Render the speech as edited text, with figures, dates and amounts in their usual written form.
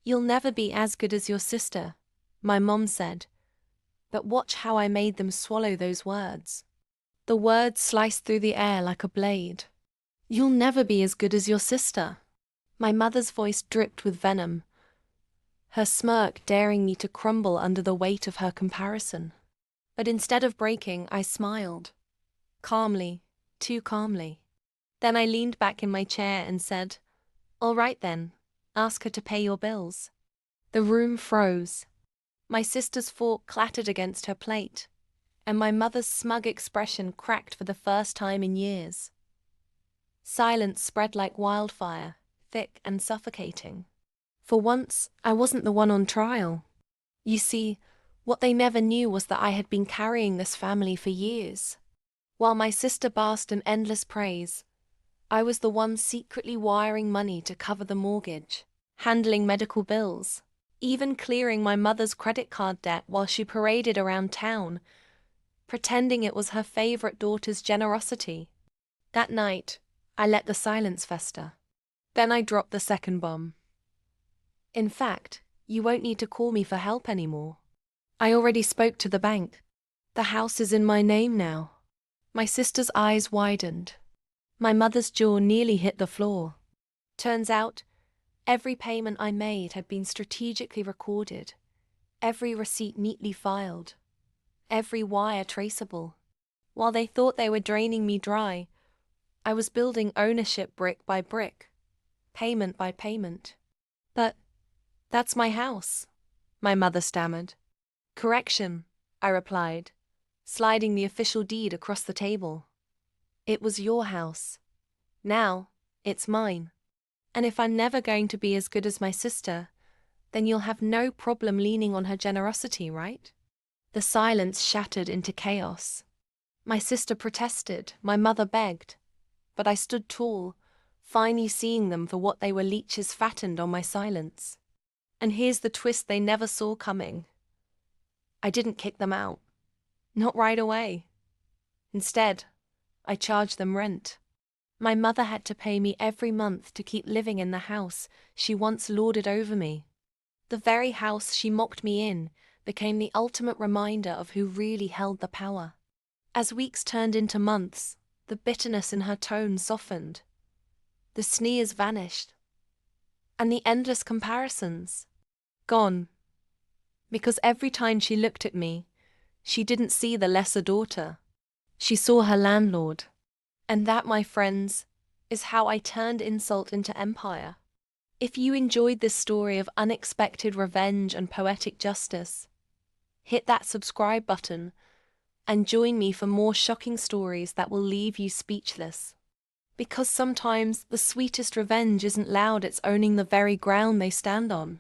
"You'll never be as good as your sister," my mom said, but watch how I made them swallow those words. The words sliced through the air like a blade. "You'll never be as good as your sister." My mother's voice dripped with venom, her smirk daring me to crumble under the weight of her comparison. But instead of breaking, I smiled. Calmly, too calmly. Then I leaned back in my chair and said, "All right then, ask her to pay your bills." The room froze. My sister's fork clattered against her plate, and my mother's smug expression cracked for the first time in years. Silence spread like wildfire, thick and suffocating. For once, I wasn't the one on trial. You see, what they never knew was that I had been carrying this family for years. While my sister basked in endless praise, I was the one secretly wiring money to cover the mortgage, handling medical bills, even clearing my mother's credit card debt while she paraded around town, pretending it was her favorite daughter's generosity. That night, I let the silence fester. Then I dropped the second bomb. "In fact, you won't need to call me for help anymore. I already spoke to the bank. The house is in my name now." My sister's eyes widened. My mother's jaw nearly hit the floor. Turns out, every payment I made had been strategically recorded, every receipt neatly filed, every wire traceable. While they thought they were draining me dry, I was building ownership brick by brick, payment by payment. "But that's my house," my mother stammered. "Correction," I replied, sliding the official deed across the table. "It was your house. Now, it's mine. And if I'm never going to be as good as my sister, then you'll have no problem leaning on her generosity, right?" The silence shattered into chaos. My sister protested, my mother begged, but I stood tall, finally seeing them for what they were, leeches fattened on my silence. And here's the twist they never saw coming. I didn't kick them out. Not right away. Instead, I charged them rent. My mother had to pay me every month to keep living in the house she once lorded over me. The very house she mocked me in became the ultimate reminder of who really held the power. As weeks turned into months, the bitterness in her tone softened. The sneers vanished. And the endless comparisons. Gone. Because every time she looked at me, she didn't see the lesser daughter. She saw her landlord. And that, my friends, is how I turned insult into empire. If you enjoyed this story of unexpected revenge and poetic justice, hit that subscribe button and join me for more shocking stories that will leave you speechless. Because sometimes the sweetest revenge isn't loud, it's owning the very ground they stand on.